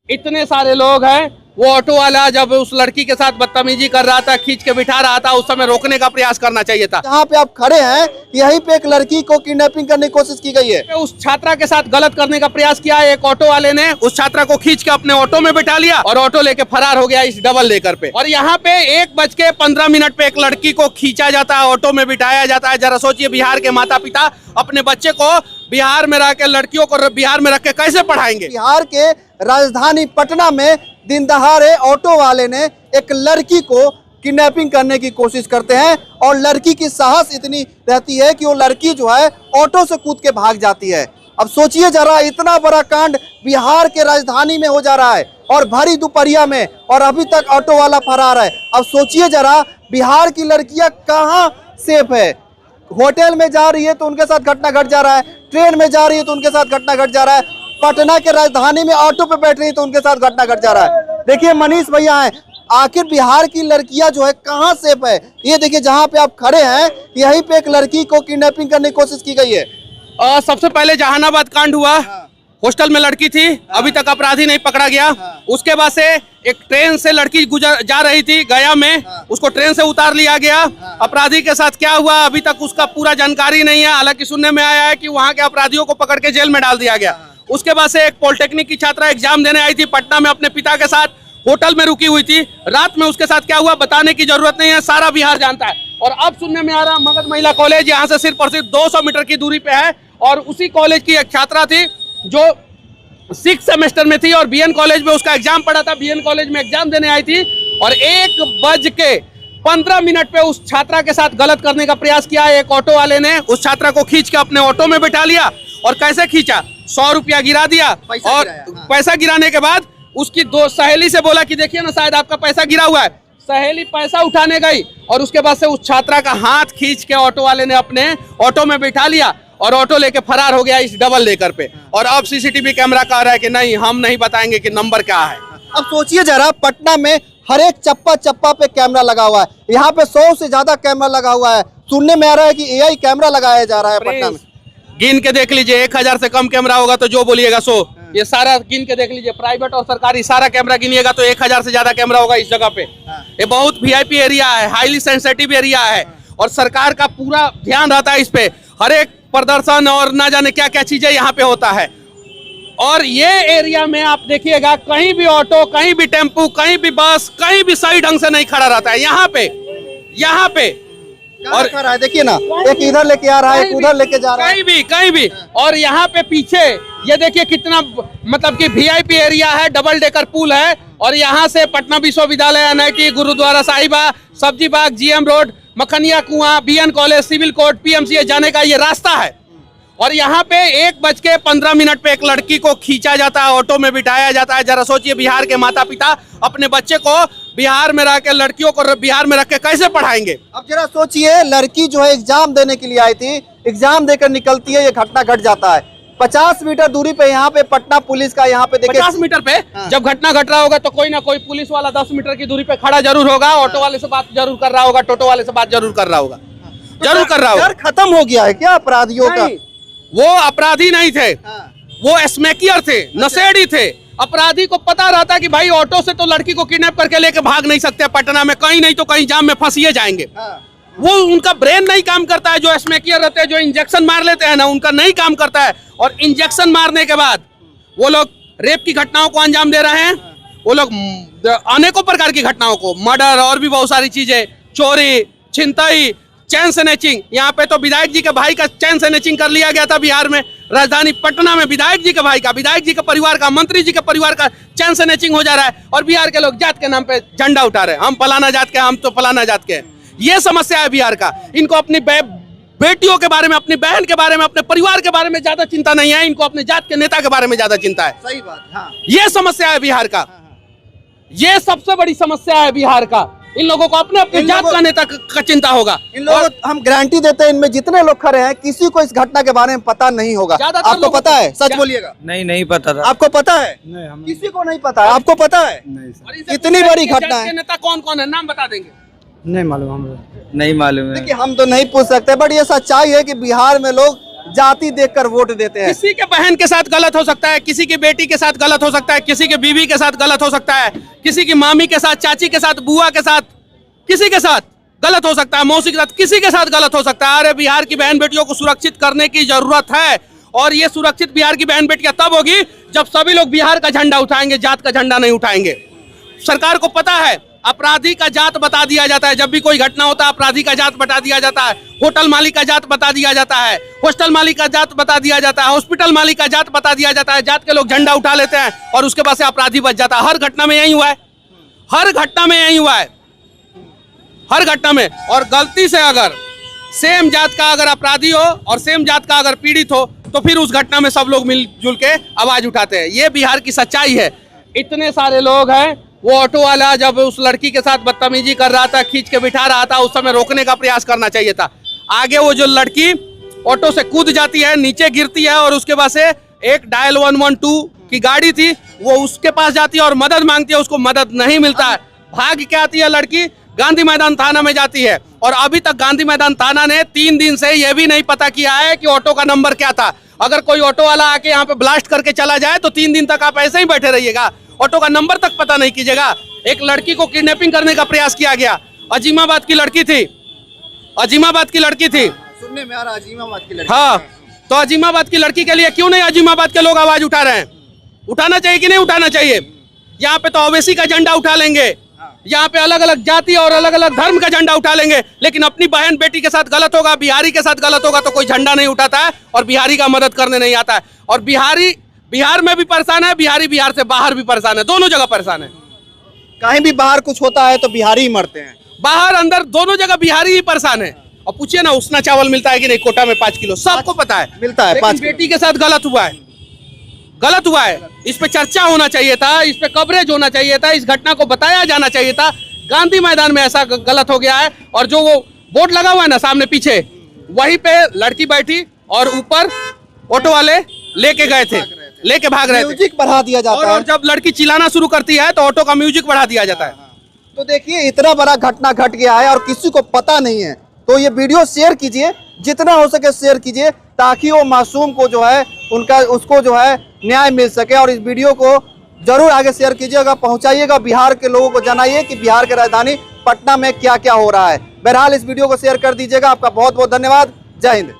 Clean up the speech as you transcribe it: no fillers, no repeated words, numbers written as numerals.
इतने सारे लोग हैं। वो ऑटो वाला जब उस लड़की के साथ बदतमीजी कर रहा था, खींच के बिठा रहा था, उस समय रोकने का प्रयास करना चाहिए था। जहाँ पे आप खड़े हैं यहीं पे एक लड़की को किडनैपिंग करने की कोशिश की गई है। उस छात्रा के साथ गलत करने का प्रयास किया। एक ऑटो वाले ने उस छात्रा को खींच के अपने ऑटो में बिठा लिया और ऑटो लेके फरार हो गया इस डबल डेकर पे। और यहाँ पे 1:15 पे एक लड़की को खींचा जाता है, ऑटो में बिठाया जाता है। जरा सोचिए, बिहार के माता पिता अपने बच्चे को बिहार में रह के, लड़कियों को बिहार में रख के कैसे पढ़ाएंगे। बिहार के राजधानी पटना में दिन दहाड़े ऑटो वाले ने एक लड़की को किडनैपिंग करने की कोशिश करते हैं और लड़की की साहस इतनी रहती है कि वो लड़की जो है ऑटो से कूद के भाग जाती है। अब सोचिए जरा, इतना बड़ा कांड बिहार के राजधानी में हो जा रहा है और भरी दोपहरिया में, और अभी तक ऑटो वाला फरार है। अब सोचिए जरा, बिहार की लड़कियां कहाँ सेफ है। होटल में जा रही है तो उनके साथ घटना घट जा रहा है, ट्रेन में जा रही है तो उनके साथ घटना घट जा रहा है, पटना के राजधानी में ऑटो पे बैठ रही है तो उनके साथ घटना घट जा रहा है। देखिए मनीष भैया हैं, आखिर बिहार की लड़कियां जो है कहां सेफ है। ये देखिए जहां पे आप खड़े हैं यहीं पे एक लड़की को किडनैपिंग करने की कोशिश की गई है। सबसे पहले जहानाबाद कांड हुआ। हॉस्टल में लड़की थी, अभी तक अपराधी नहीं पकड़ा गया। उसके बाद से एक ट्रेन से लड़की जा रही थी गया में, उसको ट्रेन से उतार लिया गया। अपराधी के साथ क्या हुआ अभी तक उसका पूरा जानकारी नहीं है। हालांकि सुनने में आया है कि वहां के अपराधियों को पकड़ के जेल में डाल दिया गया। उसके बाद से एक पॉलिटेक्निक की छात्रा एग्जाम देने आई थी पटना में, अपने पिता के साथ होटल में रुकी हुई थी। रात में उसके साथ क्या हुआ बताने की जरूरत नहीं है, सारा बिहार जानता है। और अब सुनने में आ रहा, मगध महिला कॉलेज यहाँ से सिर्फ और सिर्फ 200 मीटर की दूरी पे है, और उसी कॉलेज की एक छात्रा थी जो 6th सेमेस्टर में थी और बीएन कॉलेज में उसका एग्जाम पड़ा था। बीएन कॉलेज में एग्जाम देने आई थी और 1:15 पे उस छात्रा के साथ गलत करने का प्रयास किया। एक ऑटो वाले ने उस छात्रा को खींच के अपने ऑटो में बिठा लिया और कैसे खींचा, 100 रुपया गिरा दिया। और पैसा गिराने के बाद उसकी दो सहेली से बोला कि देखिए ना शायद आपका पैसा गिरा हुआ है। सहेली पैसा उठाने गई और उसके बाद से उस छात्रा का हाथ खींच के ऑटो वाले ने अपने ऑटो में बिठा लिया और ऑटो लेके फरार हो गया इस डबल डेकर पे। और अब सीसीटीवी कैमरा कह रहा है कि नहीं, हम नहीं बताएंगे कि नंबर क्या है। अब सोचिए जरा, पटना में हर एक चप्पा पे कैमरा लगा हुआ है। यहाँ पे 100 से ज्यादा कैमरा लगा हुआ है। सुनने में आ रहा है कि एआई कैमरा लगाया जा रहा है पटना में। गिन के देख लीजिए, 1000 से कम कैमरा होगा तो जो बोलिएगा 100। ये सारा गिन के देख लीजिए, प्राइवेट और सरकारी सारा कैमरा गिनिएगा तो 1000 से ज्यादा कैमरा होगा इस जगह पे। ये बहुत वीआईपी एरिया है, हाईली सेंसिटिव एरिया है और सरकार का पूरा ध्यान रहता है इस पे। हर एक प्रदर्शन और ना जाने क्या क्या चीजें यहाँ पे होता है। और ये एरिया में आप देखिएगा, कहीं भी ऑटो, कहीं भी टेम्पू, कहीं भी बस, कहीं भी सही ढंग से नहीं खड़ा रहता है यहाँ पे। और देखिए ना, एक इधर लेके आ रहा है, एक उधर लेके जा रहा है, कहीं भी। और यहाँ पे पीछे ये देखिए कितना मतलब कि वीआईपी एरिया है, डबल डेकर पुल है। और यहाँ से पटना विश्वविद्यालय, NIT, गुरुद्वारा साहिबा, सब्जी बाग, GM road, Makhania Kuan, BN college, civil court, PMCH जाने का ये रास्ता है। और यहाँ पे 1:15 पे एक लड़की को खींचा जाता है, ऑटो में बिठाया जाता है। जरा सोचिए, बिहार के माता पिता अपने बच्चे को बिहार में रह के, लड़कियों को बिहार में रख के कैसे पढ़ाएंगे। अब जरा सोचिए, लड़की जो है एग्जाम देने के लिए आई थी, एग्जाम देकर निकलती है, ये घटना घट जाता है। 50 मीटर दूरी पे यहाँ पे पटना पुलिस का, यहाँ पे देखिए 50 मीटर पे जब घटना घट रहा होगा तो कोई ना कोई पुलिस वाला 10 मीटर की दूरी पे खड़ा जरूर होगा। ऑटो वाले से बात जरूर कर रहा होगा, टोटो वाले से बात जरूर कर रहा होगा, जरूर कर रहा होगा। डर खत्म हो गया है क्या अपराधियों का? वो अपराधी नहीं थे, वो स्मैकियर थे, नशेड़ी थे। अपराधी को पता रहता कि भाई ऑटो से तो लड़की को किडनैप करके लेके भाग नहीं सकते पटना में, कहीं नहीं तो कहीं जाम में फंसिए जाएंगे। वो उनका ब्रेन नहीं काम करता है। जो स्मैकियर रहते हैं, जो इंजेक्शन मार लेते हैं ना, उनका नहीं काम करता है। और इंजेक्शन मारने के बाद वो लोग रेप की घटनाओं को अंजाम दे रहे हैं। वो लोग अनेकों प्रकार की घटनाओं को, मर्डर और भी बहुत सारी चीजें, चोरी, छिनतई, चैन स्नैचिंग। यहाँ पे तो विधायक जी के भाई का चैन स्नैचिंग कर लिया गया था बिहार में, राजधानी पटना में। विधायक जी के भाई का, विधायक जी के परिवार का, मंत्री जी के परिवार का चैन स्नैचिंग हो जा रहा है। और बिहार के लोग जात के नाम पे झंडा उठा रहे हैं, हम फलाना जात के, हम तो फलाना जात के। ये समस्या है बिहार का। इनको अपनी बेटियों के बारे में, अपनी बहन के बारे में, अपने परिवार के बारे में ज्यादा चिंता नहीं है, इनको अपने जात के नेता के बारे में ज्यादा चिंता है। सही बात, हाँ। ये समस्या है बिहार का, ये सबसे बड़ी समस्या है बिहार का। इन लोगों को अपने अपने जात का नेता का चिंता होगा। इन लोगों को हम गारंटी देते हैं, इनमें जितने लोग खड़े हैं किसी को इस घटना के बारे में पता नहीं होगा। आपको पता है? सच बोलिएगा। नहीं पता था। आपको पता है? नहीं, किसी को नहीं पता है। आपको पता है? नहीं। इतनी बड़ी घटना है। नेता कौन कौन है, नाम बता देंगे? नहीं मालूम, हम नहीं मालूम है। देखिए, हम तो नहीं पूछ सकते, बट ये सच्चाई है कि बिहार में लोग जाति देखकर वोट देते हैं। किसी के बहन के साथ गलत हो सकता है, किसी की बेटी के साथ गलत हो सकता है, किसी की बीवी के साथ गलत हो सकता है, किसी की मामी के साथ, चाची के साथ, बुआ के साथ, किसी के साथ गलत हो सकता है, मौसी के साथ, किसी के साथ गलत हो सकता है। अरे बिहार की बहन बेटियों को सुरक्षित करने की जरूरत है, और ये सुरक्षित बिहार की बहन बेटियां तब होगी जब सभी लोग बिहार का झंडा उठाएंगे, जात का झंडा नहीं उठाएंगे। सरकार को पता है, अपराधी का जात बता दिया जाता है। जब भी कोई घटना होता है अपराधी का जात बता दिया जाता है, होटल मालिक का जात बता दिया जाता है, हॉस्टल मालिक का जात बता दिया जाता है, हॉस्पिटल मालिक का जात बता दिया जाता है। जात के लोग झंडा उठा लेते हैं और उसके बाद से अपराधी बच जाता है। हर घटना में यही हुआ है, हर घटना में यही हुआ है, हर घटना में। और गलती से अगर सेम जात का अगर अपराधी हो और सेम जात का अगर पीड़ित हो तो फिर उस घटना में सब लोग मिलजुल के आवाज उठाते हैं। ये बिहार की सच्चाई है। इतने सारे लोग हैं, वो ऑटो वाला जब उस लड़की के साथ बदतमीजी कर रहा था, खींच के बिठा रहा था, उस समय रोकने का प्रयास करना चाहिए था। आगे वो जो लड़की ऑटो से कूद जाती है, नीचे गिरती है, और उसके बाद से एक डायल 112 की गाड़ी थी, वो उसके पास जाती है और मदद मांगती है, उसको मदद नहीं मिलता है। भाग के आती है लड़की, गांधी मैदान थाना में जाती है, और अभी तक गांधी मैदान थाना ने 3 दिन से यह भी नहीं पता किया है कि ऑटो का नंबर क्या था। अगर कोई ऑटो वाला आके यहाँ पे ब्लास्ट करके चला जाए तो 3 दिन तक आप ऐसे ही बैठे रहिएगा, ऑटो का नंबर तक पता नहीं कीजिएगा। एक लड़की को किडनैपिंग करने का प्रयास किया गया, अजीमाबाद की लड़की थी, अजीमाबाद की लड़की थी, सुनने में आ रहा अजीमाबाद की लड़की। हाँ, तो अजीमाबाद की लड़की के लिए क्यों नहीं अजीमाबाद के लोग आवाज उठा रहे हैं? उठाना चाहिए कि नहीं उठाना चाहिए? यहाँ पे तो ओवैसी का झंडा उठा लेंगे, यहाँ पे अलग अलग जाति और अलग अलग धर्म का झंडा उठा लेंगे, लेकिन अपनी बहन बेटी के साथ गलत होगा, बिहारी के साथ गलत होगा तो कोई झंडा नहीं उठाता है और बिहारी का मदद करने नहीं आता है। और बिहारी बिहार में भी परेशान है, बिहारी बिहार से बाहर भी परेशान है, दोनों जगह परेशान है। कहीं भी बाहर कुछ होता है तो बिहारी ही मरते हैं, बाहर अंदर दोनों जगह बिहारी ही परेशान है। और पूछिए ना उसना चावल मिलता है कि नहीं कोटा में 5 किलो, सबको पता है मिलता है। लेकिन 5 बेटी के साथ गलत हुआ है, गलत हुआ है। इस पे चर्चा होना चाहिए था, इस पे कवरेज होना चाहिए था, इस घटना को बताया जाना चाहिए था। गांधी मैदान में ऐसा गलत हो गया है, और जो वो बोर्ड लगा हुआ है ना सामने पीछे, वहीं पे लड़की बैठी और ऊपर ऑटो वाले लेके गए थे, लेके भाग रहे थे। म्यूजिक बढ़ा दिया जाता है, और जब लड़की चिल्लाना शुरू करती है तो ऑटो का म्यूजिक बढ़ा दिया जाता है। तो देखिए इतना बड़ा घटना घट गया है और किसी को पता नहीं है, तो ये वीडियो शेयर कीजिए, जितना हो सके शेयर कीजिए, ताकि वो मासूम को जो है उसको जो है न्याय मिल सके। और इस वीडियो को जरूर आगे शेयर कीजिएगा, पहुंचाइएगा, बिहार के लोगों को जनाइए कि बिहार की राजधानी पटना में क्या क्या हो रहा है। बहरहाल इस वीडियो को शेयर कर दीजिएगा। आपका बहुत बहुत धन्यवाद। जय हिंद।